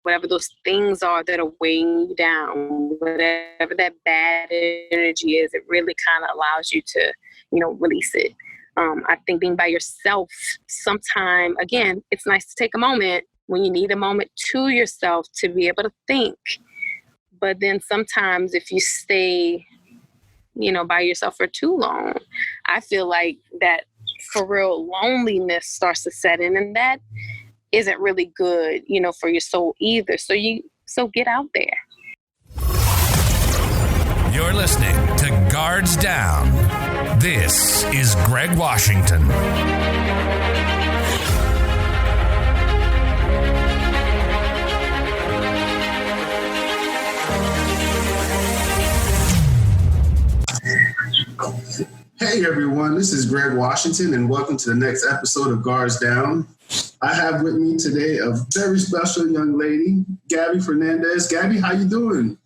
whatever those things are that are weighing you down, whatever that bad energy is, it really kind of allows you to, release it. I think being by yourself, sometime, again, it's nice to take a moment when you need a moment to yourself to be able to think. But then sometimes if you stay, by yourself for too long, I feel like that for real loneliness starts to set in, and that isn't really good, for your soul either. So get out there. You're listening to Guards Down. This is Greg Washington. Hey everyone, this is Greg Washington and welcome to the next episode of Guards Down. I have with me today a very special young lady, Gabrielle Fernandez. Gabby, how you doing?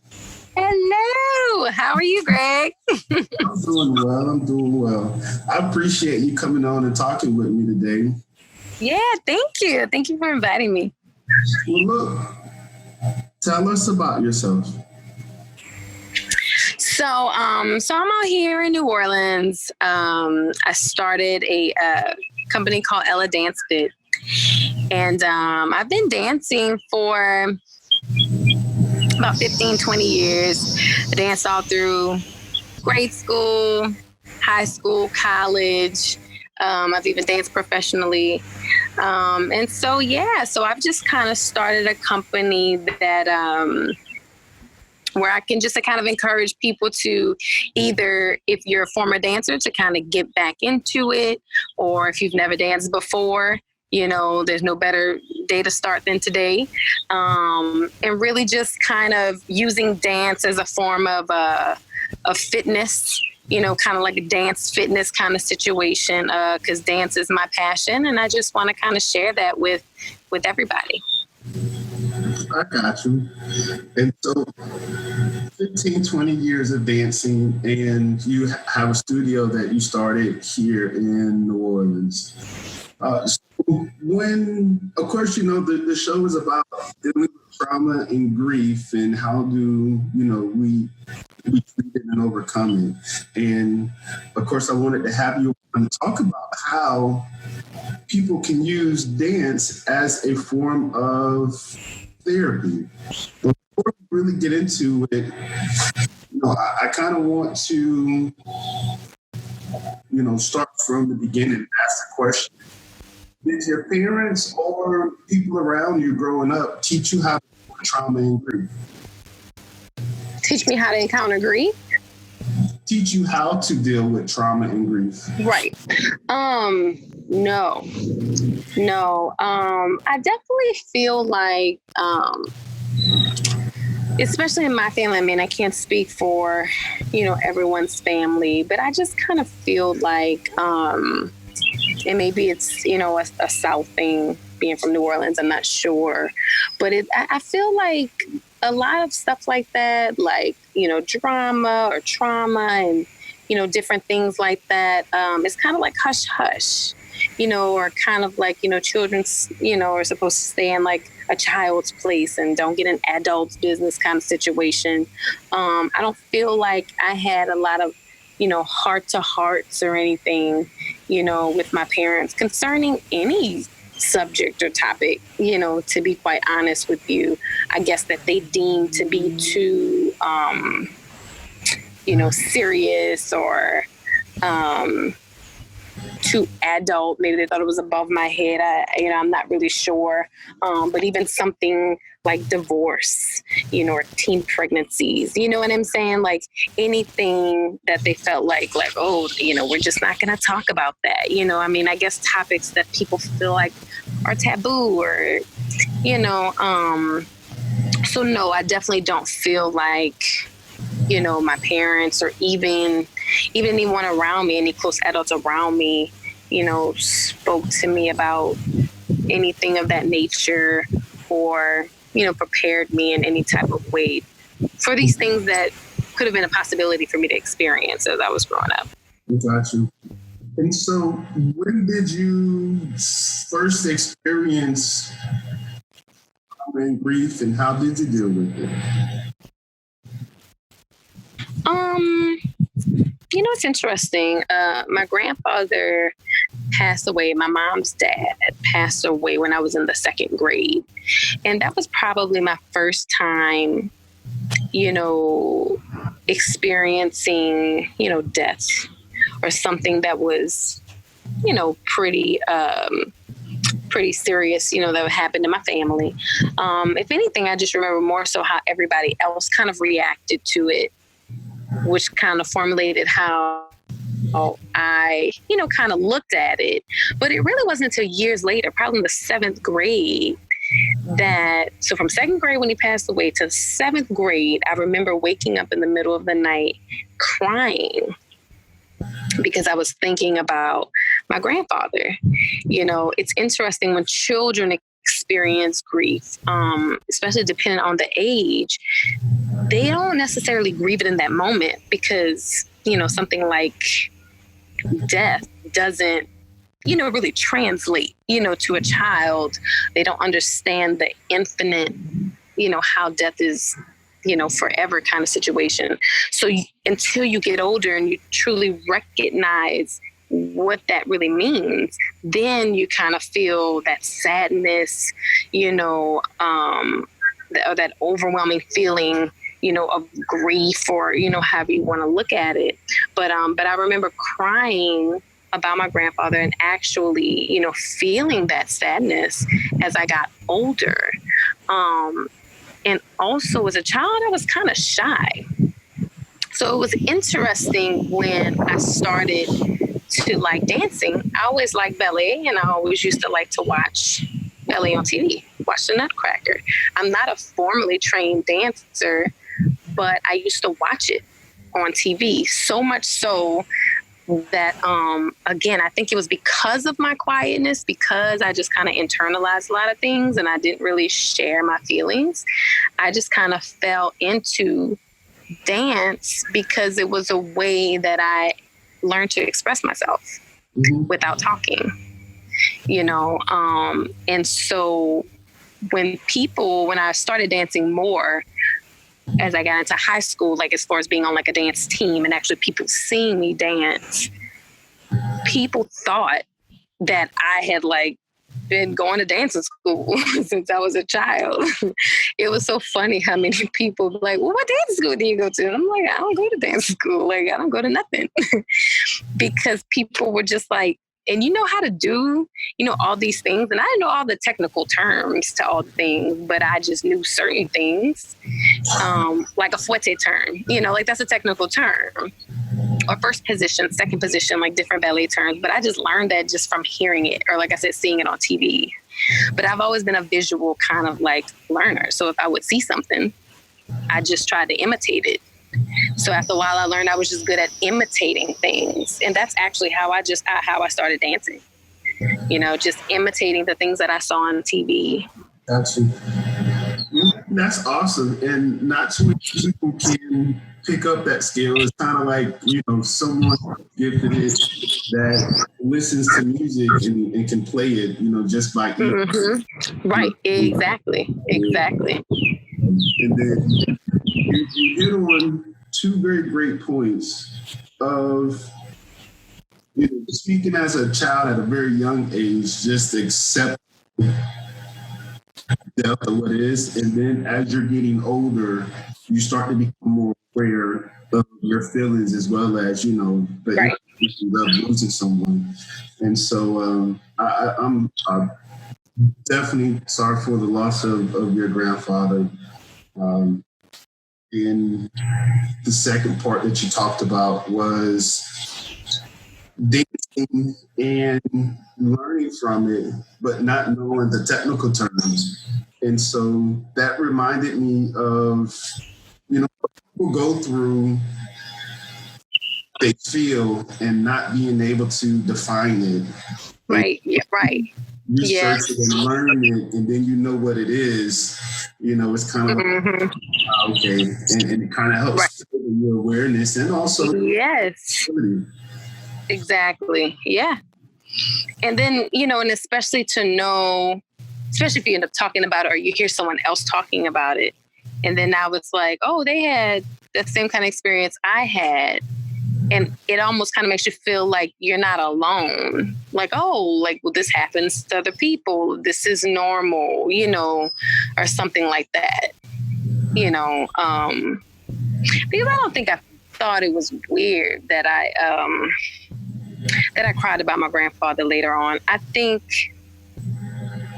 Hello. How are you, Greg? I'm doing well. I appreciate you coming on and talking with me today. Yeah, thank you. Thank you for inviting me. Well, look, tell us about yourself. So I'm out here in New Orleans. I started a company called Ella Dance Fit. And I've been dancing for about 15, 20 years. I danced all through grade school, high school, college. I've even danced professionally. So I've just kind of started a company that where I can just kind of encourage people to either, if you're a former dancer, to kind of get back into it, or if you've never danced before, there's no better day to start than today. And really just kind of using dance as a form of fitness, kind of like a dance fitness kind of situation, because dance is my passion. And I just want to kind of share that with everybody. I got you. And so 15, 20 years of dancing, and you have a studio that you started here in New Orleans. When, of course, the show is about dealing with trauma and grief and how do, we treat it and overcome it. And, of course, I wanted to have you on to talk about how people can use dance as a form of therapy. Before we really get into it, I kind of want to, start from the beginning and ask the question. Did your parents or people around you growing up teach you how to deal with trauma and grief? Teach me how to encounter grief? Teach you how to deal with trauma and grief. Right. No. I definitely feel like, especially in my family, I mean, I can't speak for, everyone's family, but I just kind of feel like, and maybe it's, a South thing, being from New Orleans, I'm not sure. But I feel like a lot of stuff like that, like, drama or trauma and, different things like that, it's kind of like hush hush, or kind of like, children, are supposed to stay in like a child's place and don't get an adult's business kind of situation. I don't feel like I had a lot of, heart-to-hearts or anything, with my parents concerning any subject or topic, to be quite honest with you. I guess that they deemed to be too, serious or too adult. Maybe they thought it was above my head. I'm not really sure. But even something like divorce, or teen pregnancies, you know what I'm saying? Like anything that they felt like, oh, we're just not going to talk about that. I guess topics that people feel like are taboo or, so no, I definitely don't feel like, my parents or even anyone around me, any close adults around me, spoke to me about anything of that nature or, prepared me in any type of way for these things that could have been a possibility for me to experience as I was growing up. Got you. And so when did you first experience and grief, and how did you deal with it? It's interesting. My grandfather passed away. My mom's dad passed away when I was in the second grade. And that was probably my first time, experiencing, death or something that was, pretty serious, that happened to my family. If anything, I just remember more so how everybody else kind of reacted to it, which kind of formulated how I, kind of looked at it. But it really wasn't until years later, probably in the seventh grade, so from second grade when he passed away to seventh grade, I remember waking up in the middle of the night crying because I was thinking about my grandfather. It's interesting when children experience grief, especially depending on the age, they don't necessarily grieve it in that moment because, something like death doesn't, really translate, to a child. They don't understand the infinite, how death is, forever kind of situation. So until you get older and you truly recognize what that really means, then you kind of feel that sadness, that overwhelming feeling, of grief, or, however you want to look at it. But I remember crying about my grandfather and actually, feeling that sadness as I got older. And also as a child, I was kind of shy. So it was interesting when I started to like dancing. I always liked ballet, and I always used to like to watch ballet on TV, watch the Nutcracker. I'm not a formally trained dancer, but I used to watch it on TV, so much so that, again, I think it was because of my quietness, because I just kind of internalized a lot of things and I didn't really share my feelings. I just kind of fell into dance because it was a way that I learned to express myself without talking, and so when I started dancing more, as I got into high school, like as far as being on like a dance team and actually people seeing me dance, people thought that I had like been going to dancing school since I was a child. It was so funny how many people were like, well, what dance school do you go to? And I'm like, I don't go to dance school. Like, I don't go to nothing. Because people were just like, and you know how to do, all these things. And I didn't know all the technical terms to all the things, but I just knew certain things, like a fouette term, like that's a technical term. Or first position, second position, like different ballet terms. But I just learned that just from hearing it, or like I said, seeing it on TV. But I've always been a visual kind of like learner. So if I would see something, I just tried to imitate it. So after a while, I learned I was just good at imitating things. And that's actually how I started dancing, just imitating the things that I saw on TV. Gotcha. That's awesome. And not too many people can pick up that skill. It's kind of like, someone gifted it that listens to music and can play it, just by ear. Mm-hmm. Right. Exactly. And then you hit on two very great points of speaking as a child at a very young age, just accept depth of what it is, and then as you're getting older, you start to become more aware of your feelings as well as the implications of losing someone. And so I'm definitely sorry for the loss of your grandfather. And the second part that you talked about was dancing and learning from it, but not knowing the technical terms. And so that reminded me of, people go through, they feel, and not being able to define it. Right. Yeah. Right. Research it and learn it, and then you know what it is. It's kind of okay, and it kind of helps your awareness and also yes, exactly, yeah. And then and especially to know especially if you end up talking about it or you hear someone else talking about it. And then now it's like, oh, they had the same kind of experience I had. And it almost kind of makes you feel like you're not alone. Like, oh, like, well, this happens to other people. This is normal, you know, or something like that, you know. Because I don't think I thought it was weird that I cried about my grandfather later on. I think,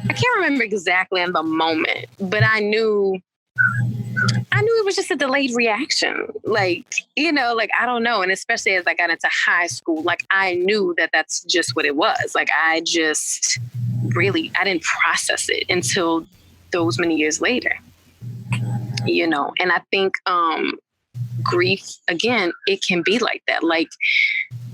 I can't remember exactly in the moment, but I knew it was just a delayed reaction. Like, you know, like, I don't know. And especially as I got into high school, like, I knew that that's just what it was. Like, I didn't process it until those many years later, you know. And I think grief, again, it can be like that. Like,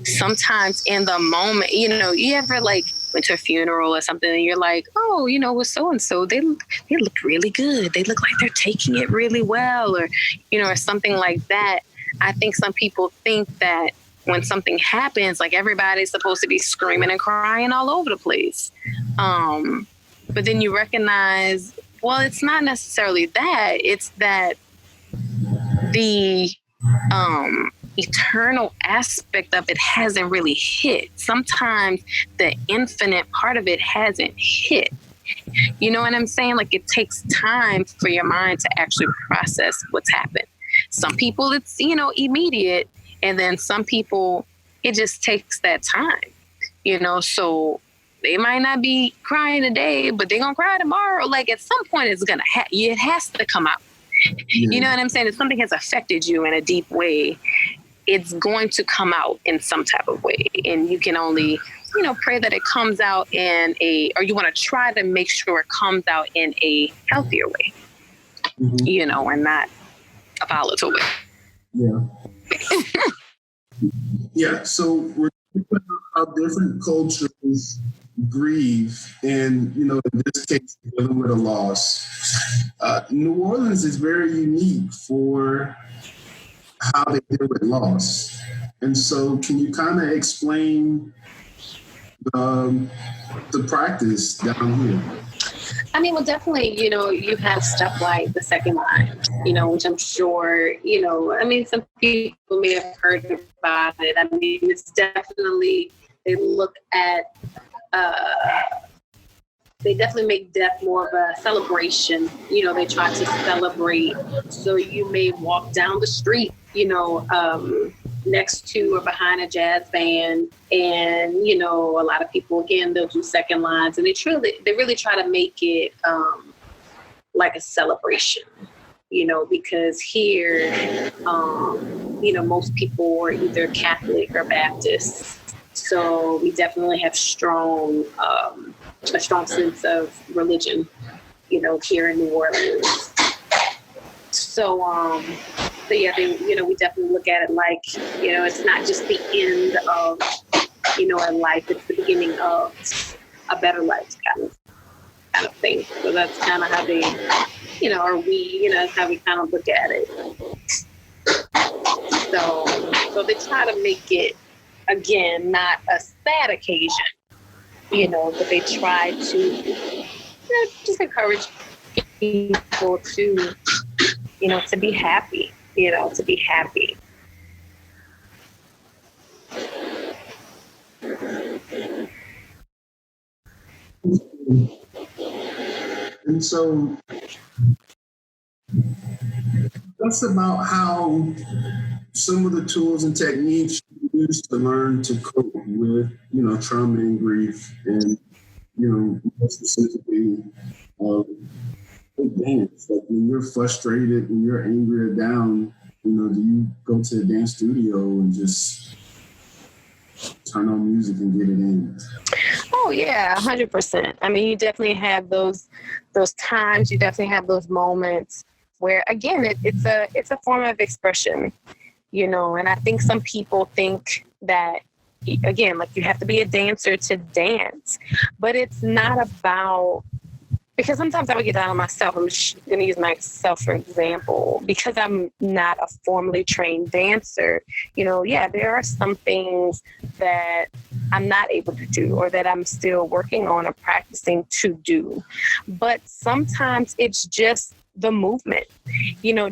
sometimes in the moment, you know, you ever like went to a funeral or something and you're like, oh, you know, with so-and-so, they look really good. They look like they're taking it really well, or, you know, or something like that. I think some people think that when something happens, like, everybody's supposed to be screaming and crying all over the place. But then you recognize, well, it's not necessarily that. It's that the eternal aspect of it hasn't really hit. Sometimes the infinite part of it hasn't hit. You know what I'm saying? Like, it takes time for your mind to actually process what's happened. Some people, it's, you know, immediate. And then some people, it just takes that time, you know. So they might not be crying today, but they're going to cry tomorrow. Like, at some point it's going to it has to come out. Yeah. You know what I'm saying? If something has affected you in a deep way, it's going to come out in some type of way. And you can only, you know, pray that it comes out or you want to try to make sure it comes out in a healthier way, you know, and not a volatile way. Yeah. Yeah. So we're talking about how different cultures grieve, and, you know, in this case, dealing with a loss. New Orleans is very unique for how they deal with loss. And so can you kind of explain the practice down here? I mean, well, definitely, you know, you have stuff like the second line, you know, which I'm sure, you know, I mean, some people may have heard about it. I mean, it's definitely, they look at, they definitely make death more of a celebration. You know, they try to celebrate. So you may walk down the street, you know, next to or behind a jazz band. And, you know, a lot of people, again, they'll do second lines. And they really try to make it like a celebration, you know, because here, you know, most people are either Catholic or Baptist. So we definitely have a strong sense of religion, you know, here in New Orleans. So, yeah, you know, we definitely look at it like, you know, it's not just the end of, you know, a life, it's the beginning of a better life kind of thing. So that's kind of how they, you know, or we, you know, that's how we kind of look at it. So they try to make it, again, not a sad occasion, you know, but they try to, you know, just encourage people to, you know, to be happy, you know, to be happy. And so that's about how some of the tools and techniques you use to learn to cope with, you know, trauma and grief, and, you know, more specifically, dance. Like, when you're frustrated, when you're angry or down, you know, do you go to the dance studio and just turn on music and get it in? Oh yeah, 100%. I mean, you definitely have those times. You definitely have those moments where, again, it's a form of expression, you know. And I think some people think that, again, like, you have to be a dancer to dance, but it's not about. Because sometimes I would get down on myself. I'm just going to use myself for example. Because I'm not a formally trained dancer, you know, yeah, there are some things that I'm not able to do, or that I'm still working on or practicing to do. But sometimes it's just the movement,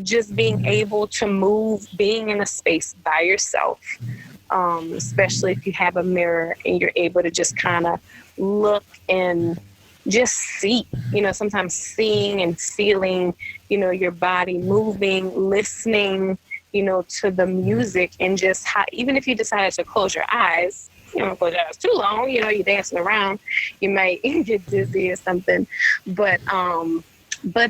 just being able to move, being in a space by yourself, especially if you have a mirror and you're able to just kind of look and just see, sometimes seeing and feeling, your body moving, listening, to the music, and just how, even if you decided to close your eyes, you don't close your eyes too long, you're dancing around, you might get dizzy or something, but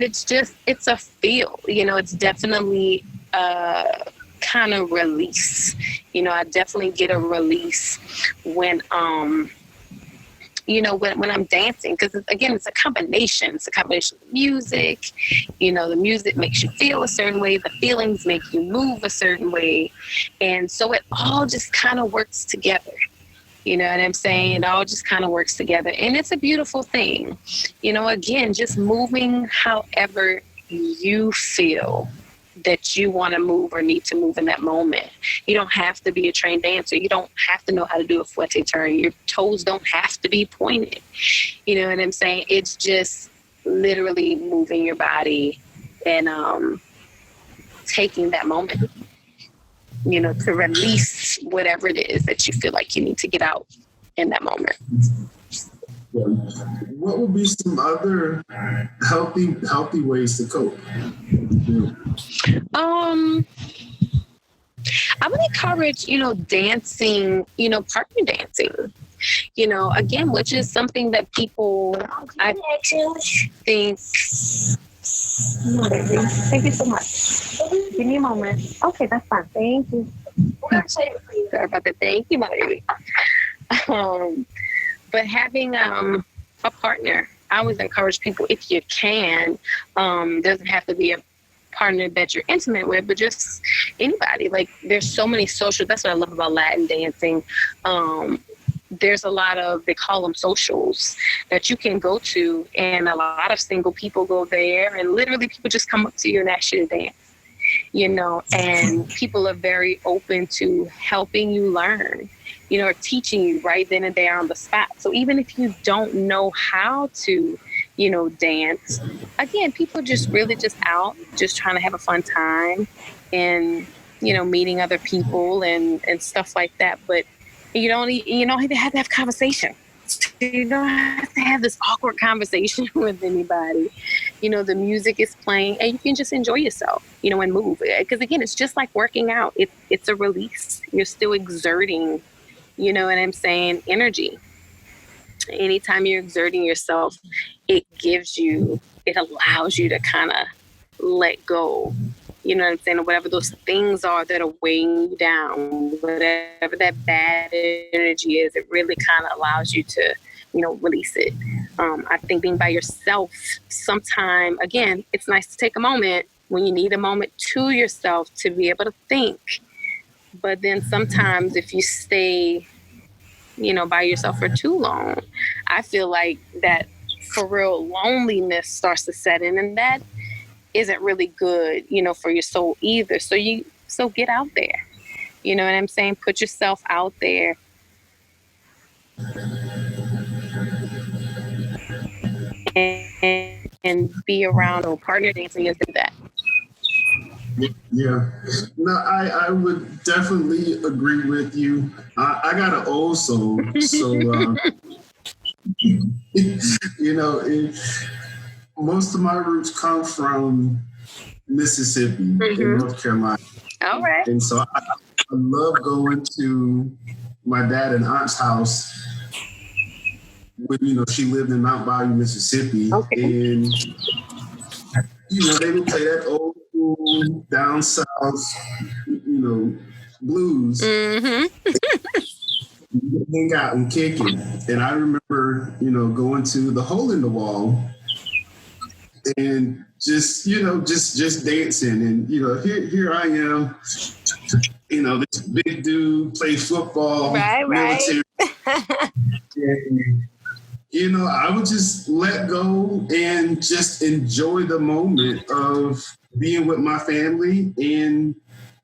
it's a feel, it's definitely kind of release. I definitely get a release when when I'm dancing, because again, it's a combination. It's a combination of music. The music makes you feel a certain way. The feelings make you move a certain way. And so it all just kind of works together. You know what I'm saying? It all just kind of works together. And it's a beautiful thing. Again, just moving however you feel that you want to move or need to move in that moment. You don't have to be a trained dancer. You don't have to know how to do a fouette turn. Your toes don't have to be pointed. You know what I'm saying? It's just literally moving your body and taking that moment, to release whatever it is that you feel like you need to get out in that moment. What would be some other healthy ways to cope? I would encourage, dancing, partner dancing, again, which is something that people, I think, thank you so much. Give me a moment. Okay, that's fine. Thank you. Sorry about that. Thank you, my baby. But having a partner, I always encourage people, if you can, doesn't have to be a partner that you're intimate with, but just anybody. Like, there's so many social, that's what I love about Latin dancing. There's a lot of, they call them socials that you can go to, and a lot of single people go there, and literally people just come up to you and ask you to dance, and people are very open to helping you learn, or teaching you right then and there on the spot. So even if you don't know how to, dance, again, people just really just out, just trying to have a fun time and, meeting other people and stuff like that. But you don't even have to have conversation. You don't have to have this awkward conversation with anybody. The music is playing and you can just enjoy yourself, and move. Because again, it's just like working out. It's a release. You're still exerting, what I'm saying, energy. Anytime you're exerting yourself, it allows you to kind of let go. You know what I'm saying? Or whatever those things are that are weighing you down, whatever that bad energy is, it really kind of allows you to, release it. I think being by yourself, sometime, again, it's nice to take a moment when you need a moment to yourself to be able to think. But then sometimes if you stay, by yourself for too long, I feel like that for real loneliness starts to set in, and that isn't really good, for your soul either. So get out there. You know what I'm saying? Put yourself out there. And be around a partner dancing is that. Yeah. No, I would definitely agree with you. I got an old soul, so most of my roots come from Mississippi and North Carolina. All right. And so I love going to my dad and aunt's house when, she lived in Mount Bayou, Mississippi. Okay. And, they would play that old school down south, blues. Mm-hmm. Hang out and kick it. And I remember, going to the Hole in the Wall and just dancing. And, here I am, this big dude, play football, military. And, I would just let go and just enjoy the moment of being with my family and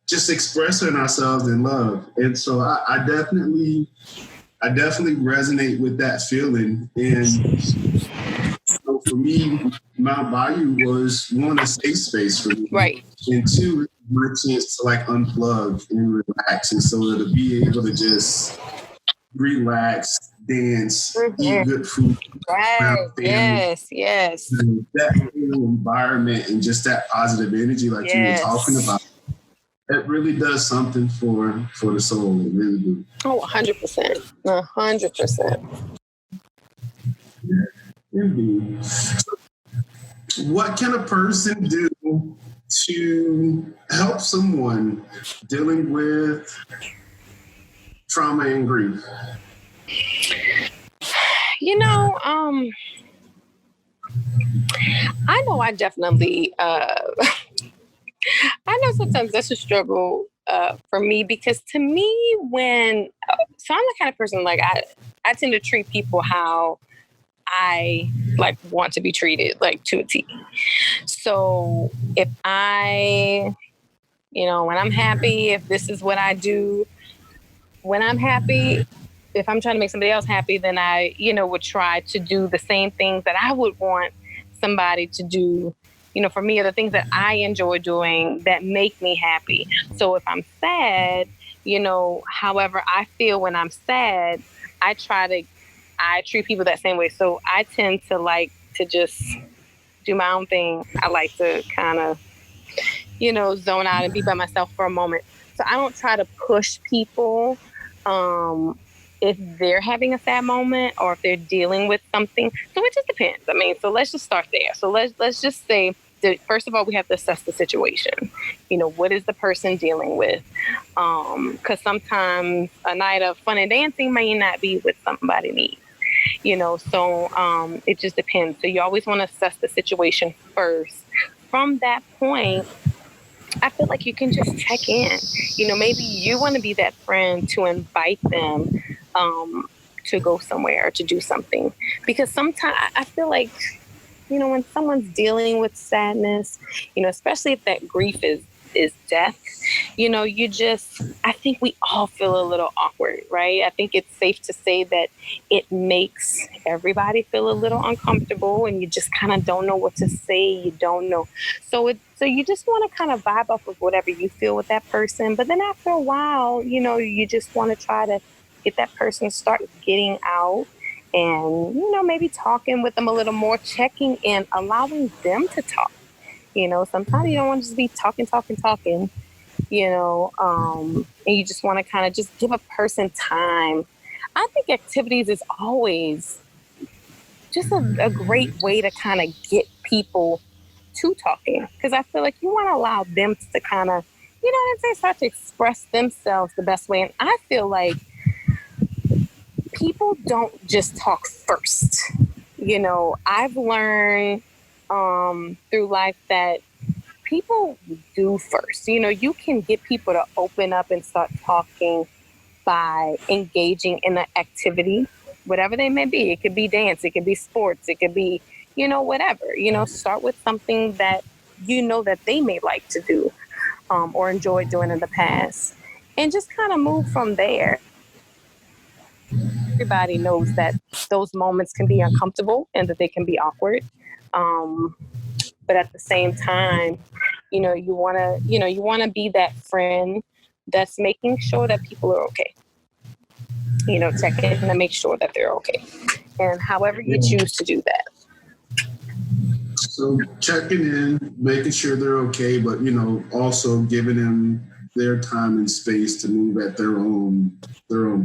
just expressing ourselves in love. And so I definitely I definitely resonate with that feeling. And so for me, Mount Bayou was one, a safe space for me. Right. And two, my chance to like unplug and relax. And so to be able to just relax, dance, eat good food, Right. family, Yes. that whole environment and just that positive energy like you were talking about, it really does something for the soul. It really do. Oh, 100%. 100%. Indeed. What can a person do to help someone dealing with trauma and grief? You know, I know I definitely, I know sometimes that's a struggle for me, because to me, so I'm the kind of person, like, I tend to treat people how I like want to be treated, like to a T. So if when I'm happy, if this is what I do, when I'm happy, if I'm trying to make somebody else happy, then I, would try to do the same things that I would want somebody to do, for me, are the things that I enjoy doing that make me happy. So if I'm sad, however I feel when I'm sad, I treat people that same way. So I tend to like to just do my own thing. I like to kind of, zone out and be by myself for a moment. So I don't try to push people if they're having a sad moment or if they're dealing with something. So it just depends. I mean, so let's just start there. So let's just say that, first of all, we have to assess the situation. What is the person dealing with? Because sometimes a night of fun and dancing may not be what somebody needs. So it just depends. So you always want to assess the situation first. From that point, I feel like you can just check in. Maybe you want to be that friend to invite them to go somewhere or to do something. Because sometimes I feel like, when someone's dealing with sadness, especially if that grief is death, I think we all feel a little awkward, right? I think it's safe to say that it makes everybody feel a little uncomfortable, and you just kind of don't know what to say. You don't know. So you just want to kind of vibe up with whatever you feel with that person. But then after a while, you just want to try to get that person to start getting out and, maybe talking with them a little more, checking in, allowing them to talk. Sometimes you don't want to just be talking, and you just want to kind of just give a person time. I think activities is always just a great way to kind of get people to talking, because I feel like you want to allow them to kind of, start to express themselves the best way. And I feel like people don't just talk first. I've learned through life that people do first. You can get people to open up and start talking by engaging in an activity, whatever they may be. It could be dance, it could be sports, it could be, whatever. Start with something that that they may like to do or enjoy doing in the past, and just kind of move from there. Everybody knows that those moments can be uncomfortable and that they can be awkward. But at the same time, you want to be that friend that's making sure that people are okay. Check in and make sure that they're okay. And however you choose to do that. So checking in, making sure they're okay, but, also giving them their time and space to move at their own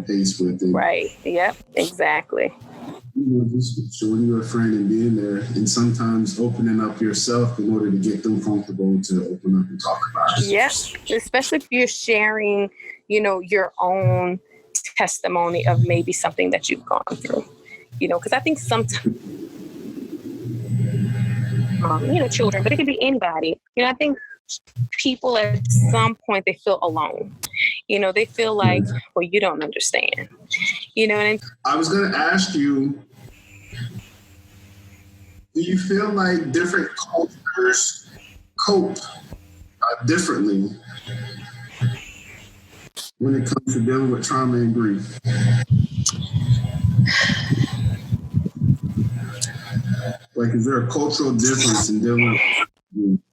pace with it. Right. Yep. Exactly. Just showing you a friend and being there, and sometimes opening up yourself in order to get them comfortable to open up and talk about it. Yes, especially if you're sharing, your own testimony of maybe something that you've gone through. Because I think sometimes, children, but it could be anybody. I think people at some point they feel alone. They feel like, well, you don't understand. And I was going to ask you, do you feel like different cultures cope differently when it comes to dealing with trauma and grief? Like, is there a cultural difference in dealing with?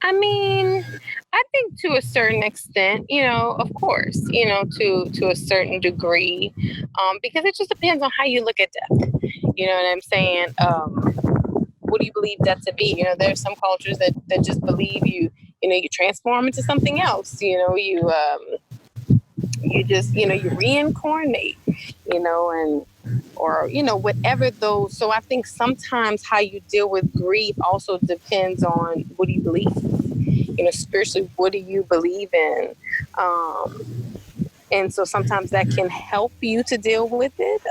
I mean, I think to a certain extent, of course, to a certain degree, because it just depends on how you look at death. You know what I'm saying? What do you believe death to be? There's some cultures that just believe you transform into something else. You just, you reincarnate, or whatever those. So I think sometimes how you deal with grief also depends on what do you believe, spiritually, what do you believe in? And so sometimes that can help you to deal with it.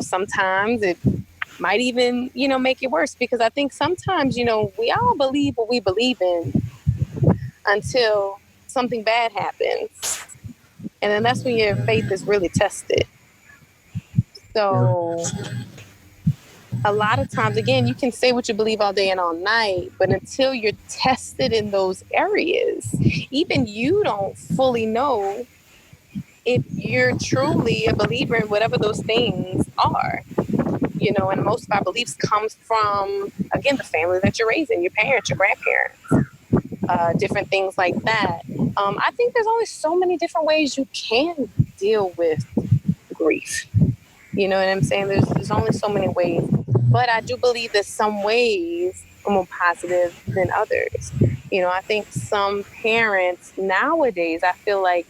Sometimes it might even, make it worse, because I think sometimes, we all believe what we believe in until something bad happens. And then that's when your faith is really tested. So a lot of times, again, you can say what you believe all day and all night, but until you're tested in those areas, even you don't fully know if you're truly a believer in whatever those things are. And most of our beliefs comes from, again, the family that you're raising, your parents, your grandparents, different things like that. I think there's only so many different ways you can deal with grief. You know what I'm saying? There's only so many ways. But I do believe that some ways are more positive than others. I think some parents nowadays, I feel like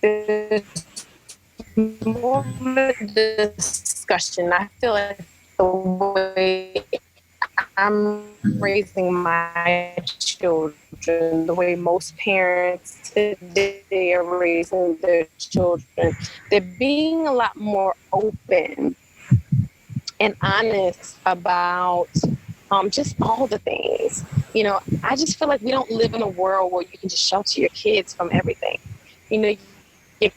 there's more of a discussion. I feel like the way I'm raising my children, the way most parents today are raising their children, they're being a lot more open and honest about just all the things. I just feel like we don't live in a world where you can just shelter your kids from everything. You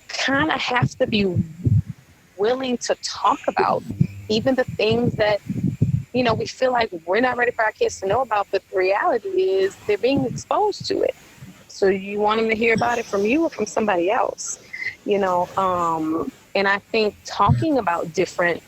kind of have to be willing to talk about even the things that we feel like we're not ready for our kids to know about, but the reality is they're being exposed to it. So you want them to hear about it from you or from somebody else, and I think talking about different,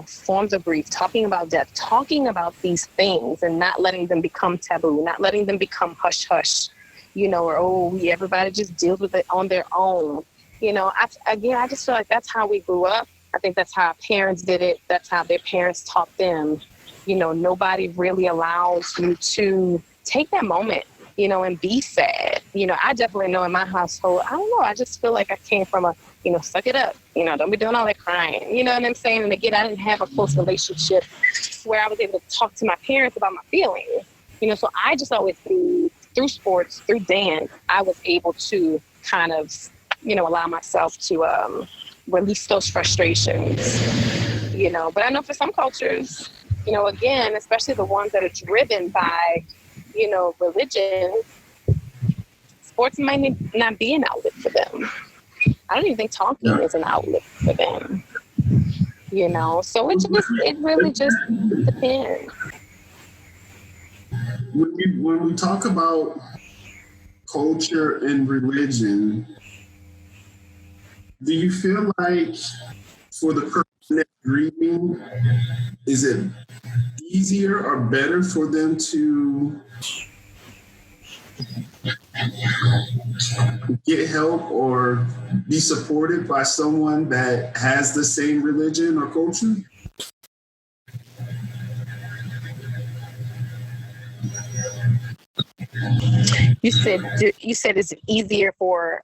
forms of grief, talking about death, talking about these things and not letting them become taboo, not letting them become hush hush, or, everybody just deals with it on their own. I just feel like that's how we grew up. I think that's how our parents did it. That's how their parents taught them. Nobody really allows you to take that moment, and be sad. I definitely know in my household, I don't know, I just feel like I came from a, suck it up, don't be doing all that crying. You know what I'm saying? And again, I didn't have a close relationship where I was able to talk to my parents about my feelings. So I just always through sports, through dance, I was able to kind of, allow myself to release those frustrations, But I know for some cultures, again, especially the ones that are driven by, religion, sports might not be an outlet for them. I don't even think talking is an outlet for them, So it really just depends. When we talk about culture and religion, do you feel like for the person that's grieving, is it easier or better for them to get help or be supported by someone that has the same religion or culture? You said it's easier for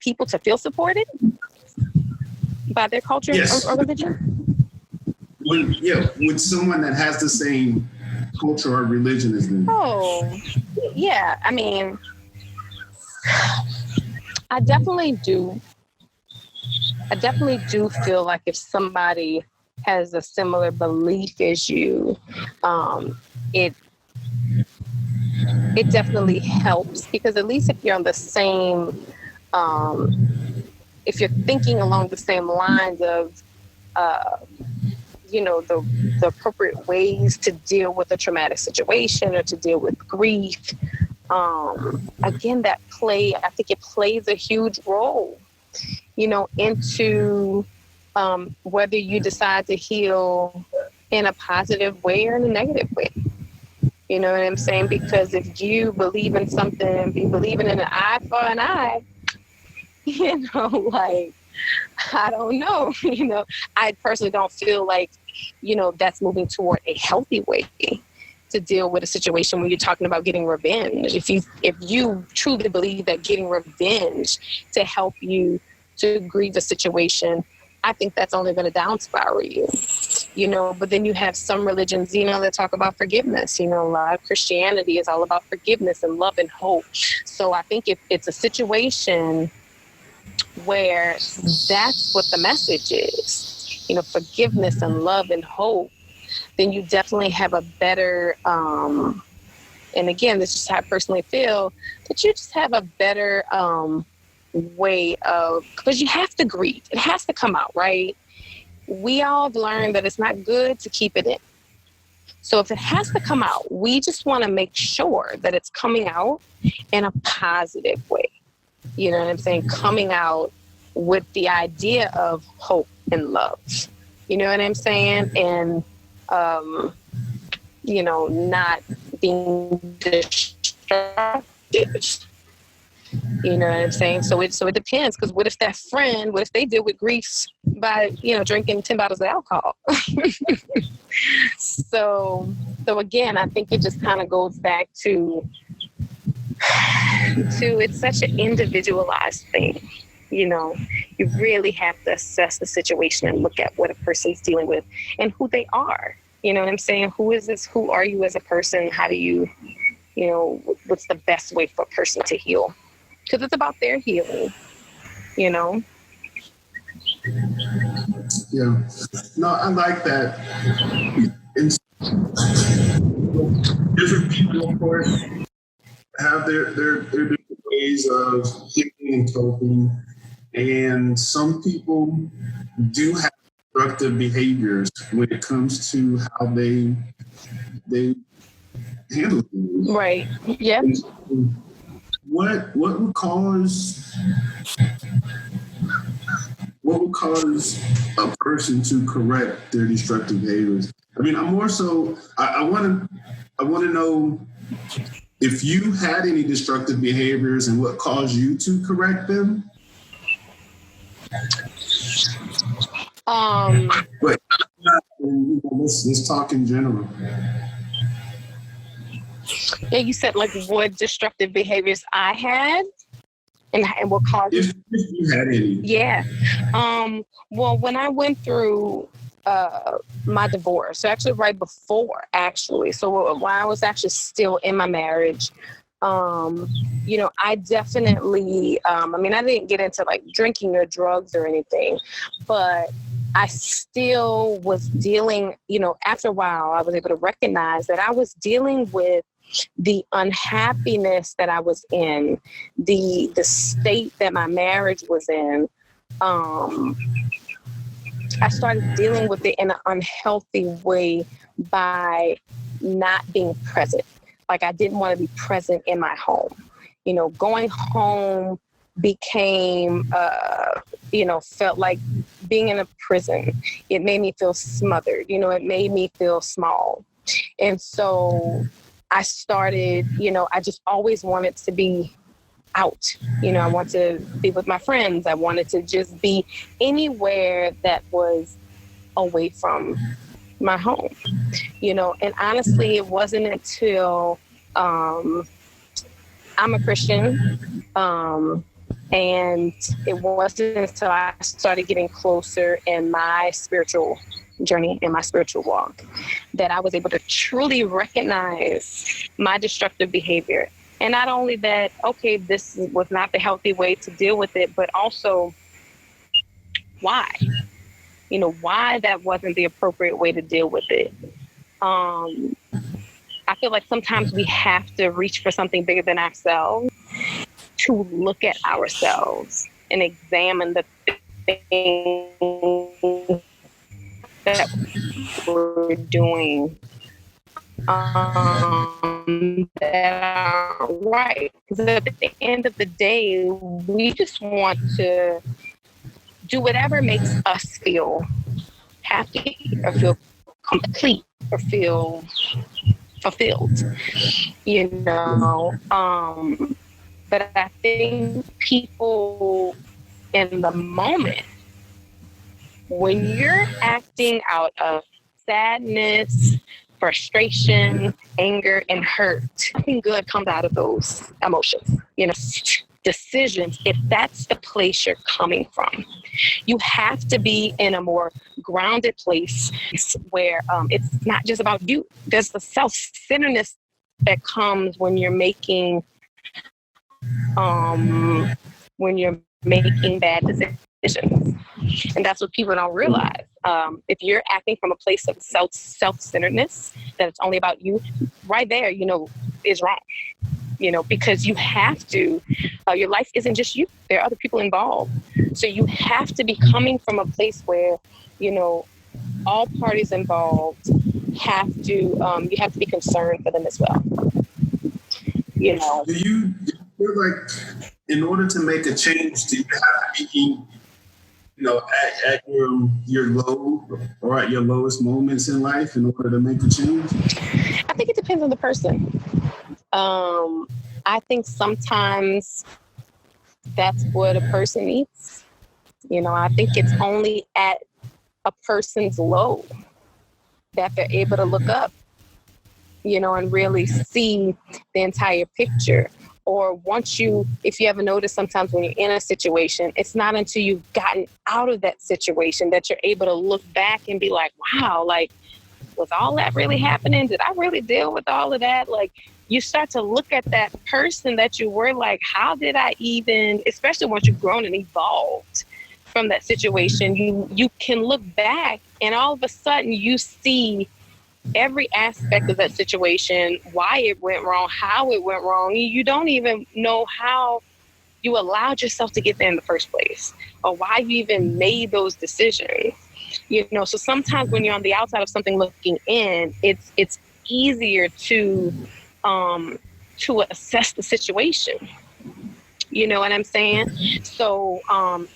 people to feel supported by their culture or religion? With someone that has the same culture or religion as them. Oh, yeah. I mean, I definitely do. I definitely do feel like if somebody has a similar belief as you, it definitely helps, because at least if you're on the same, if you're thinking along the same lines of, the appropriate ways to deal with a traumatic situation or to deal with grief, again, I think it plays a huge role, into whether you decide to heal in a positive way or in a negative way. You know what I'm saying? Because if you believe in something, be believing in an eye for an eye, like, I don't know, I personally don't feel like, that's moving toward a healthy way to deal with a situation when you're talking about getting revenge. If you truly believe that getting revenge to help you to grieve a situation, I think that's only going to down spiral you. But then you have some religions, that talk about forgiveness. A lot of Christianity is all about forgiveness and love and hope. So I think if it's a situation where that's what the message is, forgiveness and love and hope, then you definitely have a better, and again, this is how I personally feel, that you just have a better way of, because you have to grieve. It has to come out, right? We all have learned that it's not good to keep it in. So if it has to come out, we just want to make sure that it's coming out in a positive way. You know what I'm saying? Coming out with the idea of hope and love. You know what I'm saying? And, not being destructive. You know what I'm saying? So it depends, because what if they deal with grief by, drinking 10 bottles of alcohol? So again, I think it just kind of goes back to it's such an individualized thing. You really have to assess the situation and look at what a person's dealing with and who they are. You know what I'm saying? Who is this? Who are you as a person? How do you, what's the best way for a person to heal? Because it's about their healing, Yeah. No, I like that. And different people, of course, have their different ways of healing and coping. And some people do have destructive behaviors when it comes to how they handle things. Right. Yeah. What would cause a person to correct their destructive behaviors? I mean, I'm more so I want to know if you had any destructive behaviors and what caused you to correct them. But let's talk in general. Yeah, you said like what destructive behaviors I had and what caused if you had any. Yeah. Well, when I went through my divorce, so actually right before, so when I was actually still in my marriage, I definitely, I didn't get into like drinking or drugs or anything, but I still was dealing, after a while, I was able to recognize that I was dealing with the unhappiness that I was in, the state that my marriage was in. I started dealing with it in an unhealthy way by not being present. Like I didn't want to be present in my home. Going home became, felt like being in a prison. It made me feel smothered. It made me feel small. And so I started, I just always wanted to be out. I wanted to be with my friends. I wanted to just be anywhere that was away from my home, and honestly, it wasn't until I'm a Christian, and it wasn't until I started getting closer in my spiritual journey, in my spiritual walk, that I was able to truly recognize my destructive behavior. And not only that, okay, this was not the healthy way to deal with it, but also why? Why that wasn't the appropriate way to deal with it. I feel like sometimes we have to reach for something bigger than ourselves to look at ourselves and examine the things that we're doing that aren't right. Because at the end of the day, we just want to do whatever makes us feel happy or feel complete or feel fulfilled, you know. But I think people in the moment, when you're acting out of sadness, frustration, anger, and hurt, nothing good comes out of those emotions, you know, decisions, if that's the place you're coming from. You have to be in a more grounded place where it's not just about you. There's the self-centeredness that comes when you're making bad decisions. And that's what people don't realize. If you're acting from a place of self-centeredness, that it's only about you, right there, you know, is wrong. You know, because you have to, your life isn't just you. There are other people involved. So you have to be coming from a place where, you know, all parties involved have to, you have to be concerned for them as well. You know. Do you feel like in order to make a change, do you have to be, you know, at your low or at your lowest moments in life in order to make a change? I think it depends on the person. I think sometimes that's what a person needs. You know, I think it's only at a person's low that they're able to look up, you know, and really see the entire picture. Or once you, if you ever notice, sometimes when you're in a situation, it's not until you've gotten out of that situation that you're able to look back and be like, wow, like, was all that really happening? Did I really deal with all of that? Like, you start to look at that person that you were like, how did I even, especially once you've grown and evolved from that situation, you can look back and all of a sudden you see every aspect of that situation, why it went wrong, how it went wrong. You don't even know how you allowed yourself to get there in the first place or why you even made those decisions. You know, so sometimes when you're on the outside of something looking in, it's easier to assess the situation. You know what I'm saying? So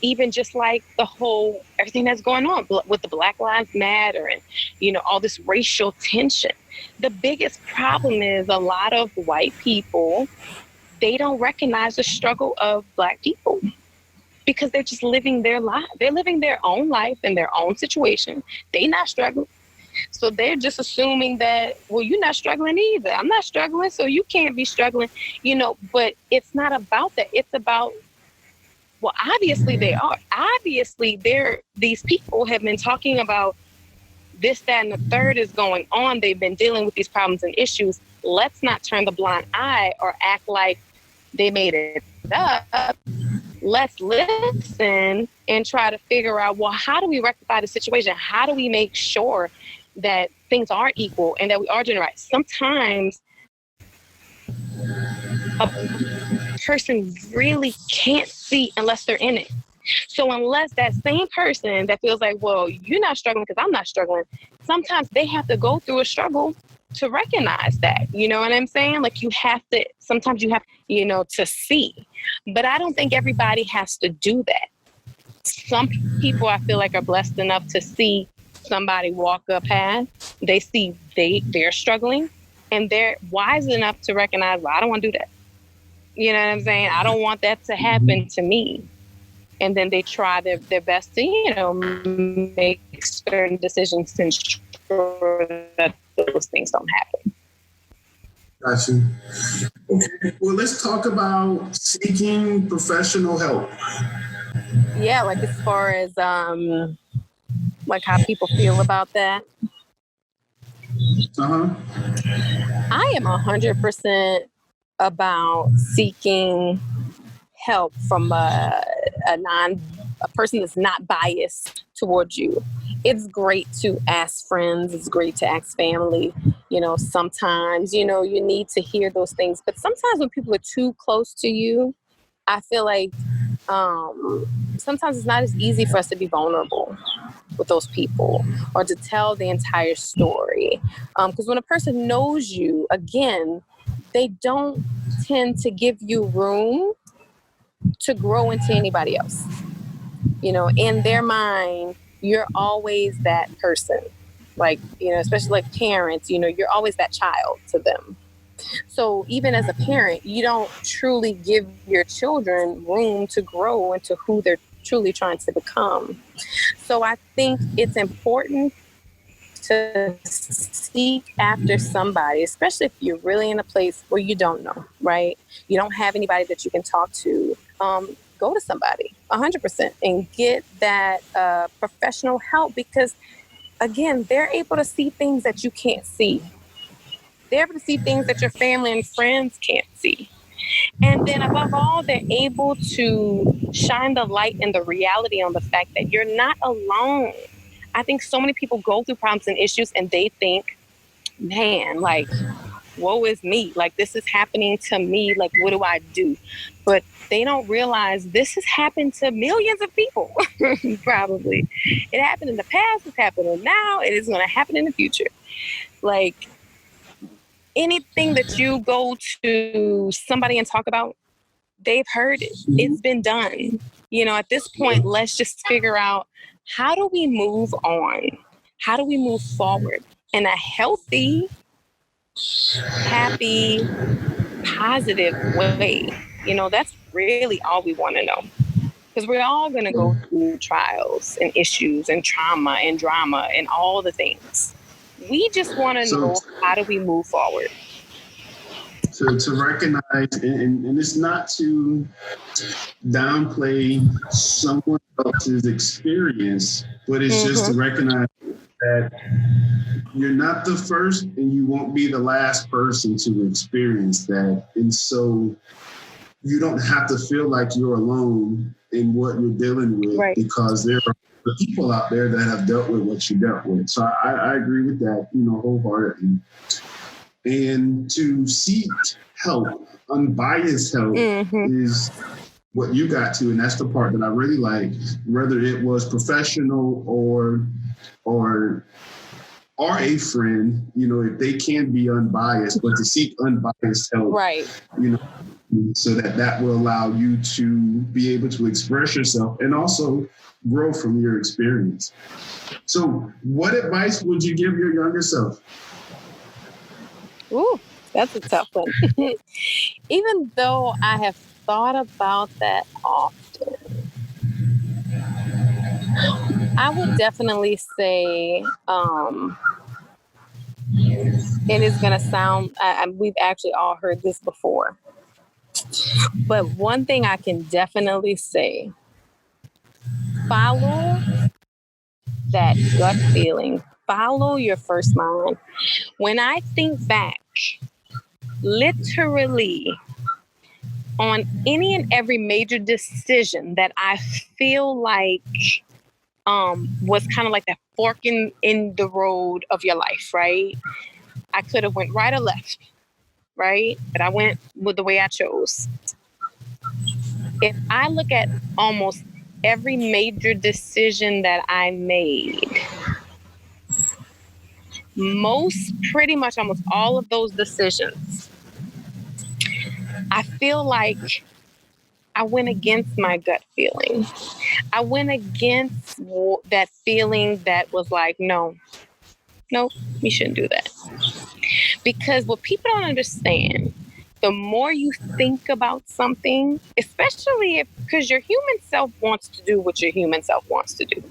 even just like everything that's going on with the Black Lives Matter and, you know, all this racial tension, the biggest problem is a lot of white people, they don't recognize the struggle of Black people because they're just living their life. They're living their own life in their own situation. They're not struggling. So they're just assuming that, well, you're not struggling either. I'm not struggling, so you can't be struggling, you know, but it's not about that. It's about, well, obviously they are. Obviously, these people have been talking about this, that, and the third is going on. They've been dealing with these problems and issues. Let's not turn the blind eye or act like they made it up. Let's listen and try to figure out, well, how do we rectify the situation? How do we make sure that things are equal and that we are doing right? Sometimes a person really can't see unless they're in it. So unless that same person that feels like, well, you're not struggling because I'm not struggling, sometimes they have to go through a struggle to recognize that. You know what I'm saying? Like sometimes you have, you know, to see. But I don't think everybody has to do that. Some people I feel like are blessed enough to see somebody walk up past. They see they're struggling and they're wise enough to recognize, well, I don't want to do that. You know what I'm saying? I don't want that to happen to me. And then they try their best to, you know, make certain decisions to ensure that those things don't happen. Got you. Okay. Well, let's talk about seeking professional help. Yeah, like as far as like how people feel about that. I am 100% about seeking help from a person that's not biased towards you. It's great to ask friends. It's great to ask family. You know, sometimes, you know, you need to hear those things. But sometimes when people are too close to you, I feel like sometimes it's not as easy for us to be vulnerable with those people or to tell the entire story. Because when a person knows you, again, they don't tend to give you room to grow into anybody else. You know, in their mind, you're always that person. Like, especially like parents, you're always that child to them. So even as a parent, you don't truly give your children room to grow into who they're truly trying to become. So I think it's important to seek after somebody, especially if you're really in a place where you don't know, right? You don't have anybody that you can talk to. Go to somebody 100% and get that professional help, because again, they're able to see things that you can't see. They're able to see things that your family and friends can't see. And then above all, they're able to shine the light and the reality on the fact that you're not alone. I think so many people go through problems and issues and they think, man, like, woe is me. Like, this is happening to me. Like, what do I do? But they don't realize this has happened to millions of people, probably. It happened in the past, it's happening now, it is going to happen in the future. Like, anything that you go to somebody and talk about, they've heard it. It's been done. At this point, let's just figure out, how do we move on? How do we move forward in a healthy, happy, positive way? That's really all we want to know. Because we're all going to go through trials and issues and trauma and drama and all the things. We just want to know, how do we move forward? To recognize, and it's not to downplay someone else's experience, but it's just to recognize that you're not the first and you won't be the last person to experience that. And so you don't have to feel like you're alone in what you're dealing with, right? Because there are people out there that have dealt with what you dealt with. So I agree with that, wholeheartedly. And to seek help, unbiased help, is what you got to, and that's the part that I really like. Whether it was professional or a friend, if they can be unbiased, but to seek unbiased help, right? So that will allow you to be able to express yourself and also grow from your experience. So, what advice would you give your younger self? Ooh, that's a tough one. Even though I have thought about that often, I would definitely say, it is going to sound, we've actually all heard this before, but one thing I can definitely say, follow that gut feeling, follow your first mind. When I think back, literally, on any and every major decision that I feel like was kind of like that fork in the road of your life, right? I could have went right or left, right? But I went with the way I chose. If I look at almost every major decision that I made, pretty much almost all of those decisions, I feel like I went against my gut feeling. I went against that feeling that was like, no, you shouldn't do that. Because what people don't understand, the more you think about something, especially because your human self wants to do what your human self wants to do.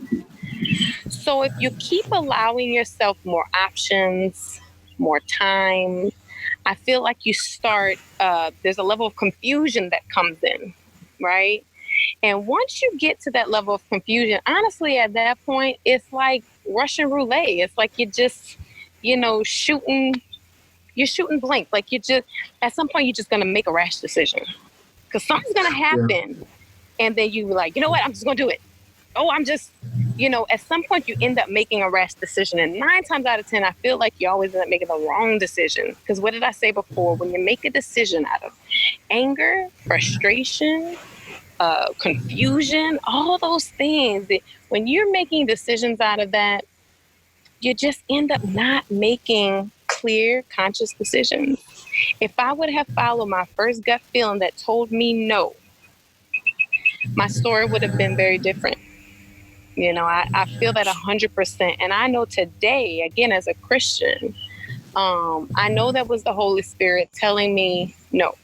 So if you keep allowing yourself more options, more time, I feel like you start, there's a level of confusion that comes in, right? And once you get to that level of confusion, honestly, at that point, it's like Russian roulette. It's like you're just, shooting blank. Like at some point, you're just going to make a rash decision because something's going to happen. Yeah. And then you're like, you know what? I'm just going to do it. At some point you end up making a rash decision. And 9 times out of 10, I feel like you always end up making the wrong decision. Because what did I say before? When you make a decision out of anger, frustration, confusion, all those things, when you're making decisions out of that, you just end up not making clear, conscious decisions. If I would have followed my first gut feeling that told me no, my story would have been very different. I feel that 100%. And I know today, again, as a Christian, I know that was the Holy Spirit telling me no.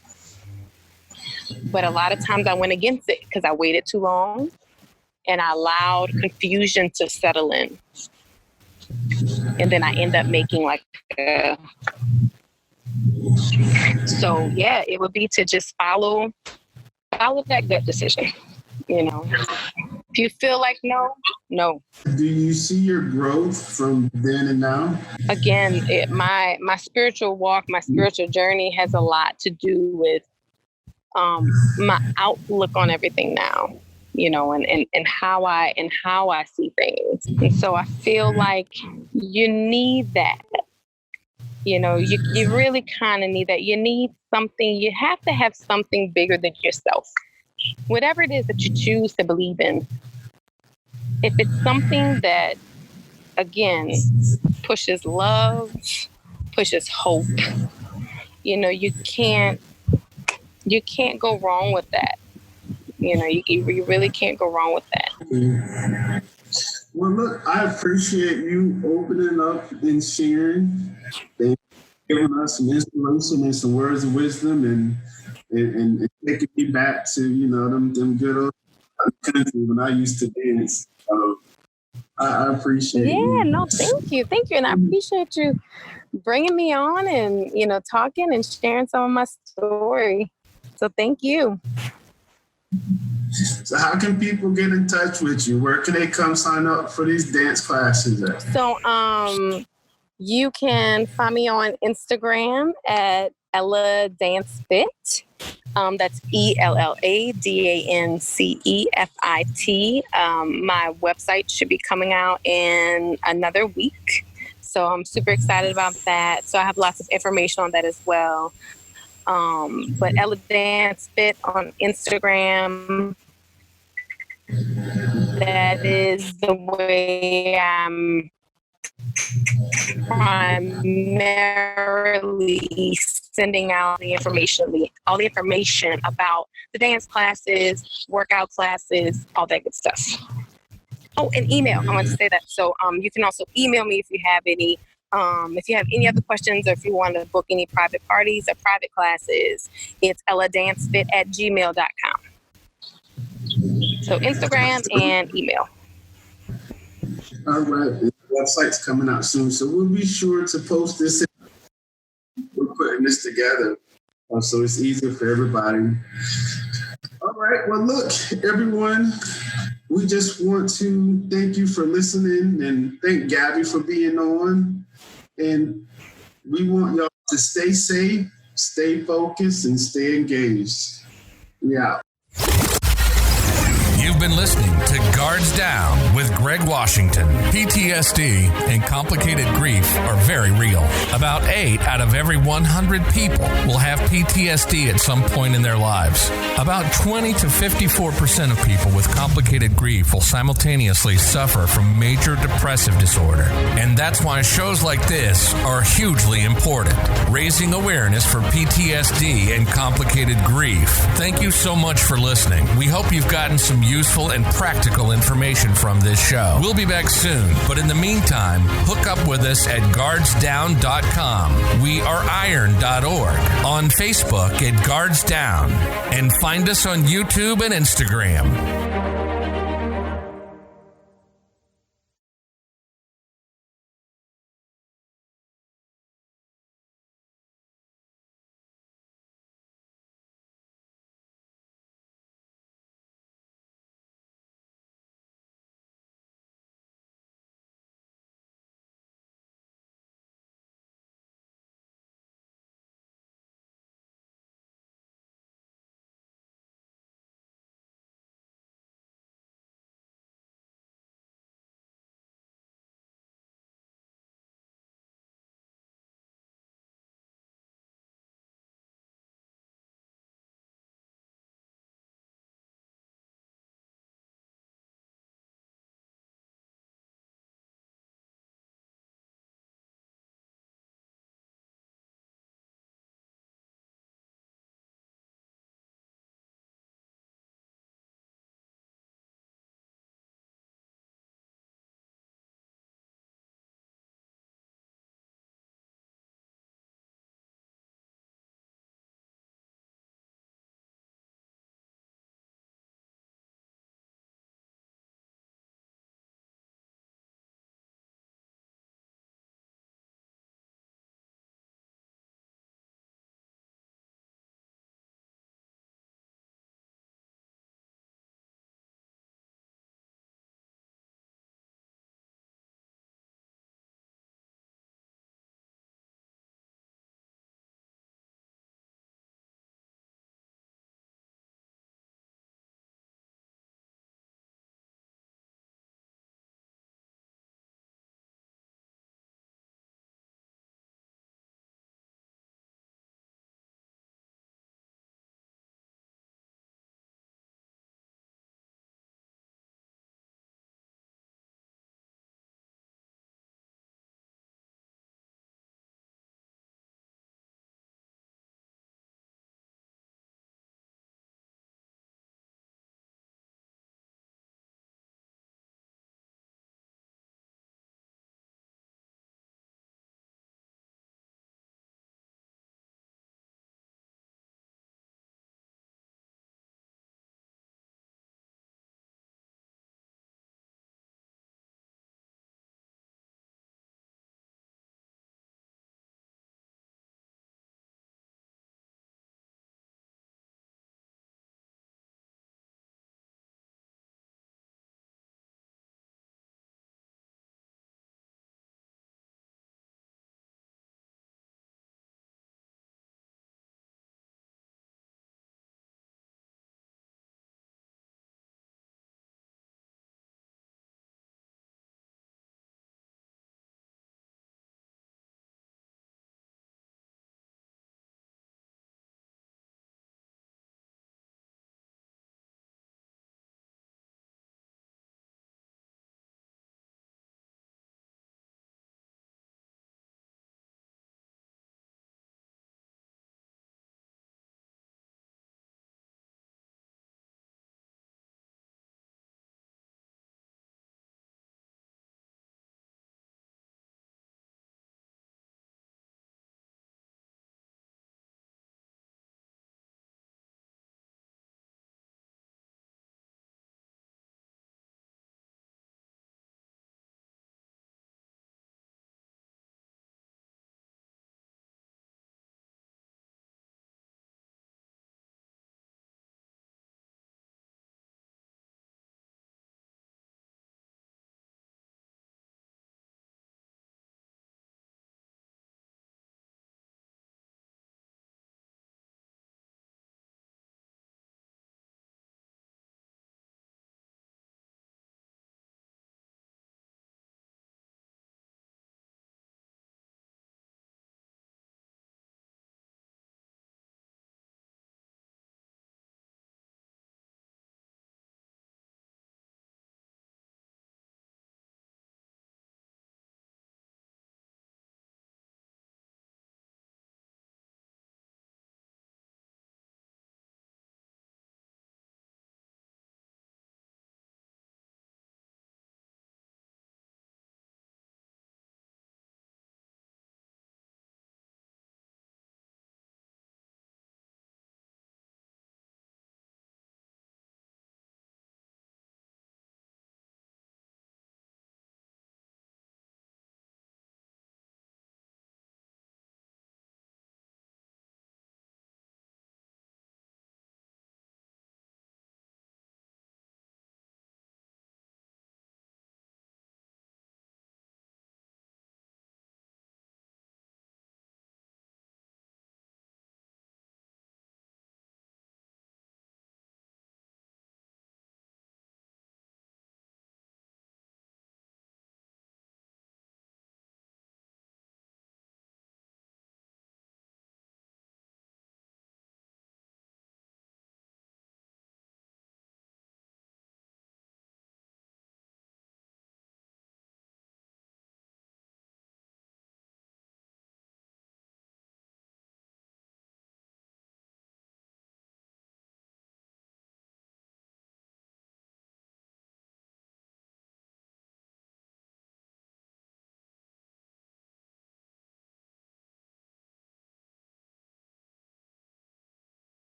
But a lot of times I went against it because I waited too long and I allowed confusion to settle in. And then I end up making it would be to just follow that gut decision. If you feel like no. Do you see your growth from then and now? Again, my spiritual walk, my spiritual journey has a lot to do with my outlook on everything now, and how I see things. And so I feel like you need that. You really kind of need that. You need something. You have to have something bigger than yourself. Whatever it is that you choose to believe in. If it's something that, again, pushes love, pushes hope, you can't go wrong with that. You really can't go wrong with that. Well, look, I appreciate you opening up and sharing and giving us some inspiration and some words of wisdom and taking me back to, them good old country when I used to dance. I appreciate it. Yeah, no, thank you. And I appreciate you bringing me on and, talking and sharing some of my story. So thank you. So how can people get in touch with you? Where can they come sign up for these dance classes at? So you can find me on Instagram at Ella Dance Fit. That's ELLADANCEFIT. My website should be coming out in another week. So I'm super excited about that. So I have lots of information on that as well. But Ella Dance Fit on Instagram. That is the way I'm primarily sending out all the information about the dance classes, workout classes, all that good stuff. Oh, and email. I want to say that. So you can also email me if you have any other questions or if you want to book any private parties or private classes. It's elladancefit@gmail.com. So Instagram and email. All right. The website's coming out soon. So we'll be sure to post this. We're putting this together. So it's easier for everybody. All right. Well, look, everyone, we just want to thank you for listening and thank Gabby for being on. And we want y'all to stay safe, stay focused, and stay engaged. We out. You've been listening to Guards Down with Greg Washington. PTSD and complicated grief are very real. About 8 out of every 100 people will have PTSD at some point in their lives. About 20 to 54% of people with complicated grief will simultaneously suffer from major depressive disorder. And that's why shows like this are hugely important. Raising awareness for PTSD and complicated grief. Thank you so much for listening. We hope you've gotten some useful and practical information from this show. We'll be back soon, but in the meantime, hook up with us at guardsdown.com. We are iron.org. On Facebook at Guards Down. And find us on YouTube and Instagram.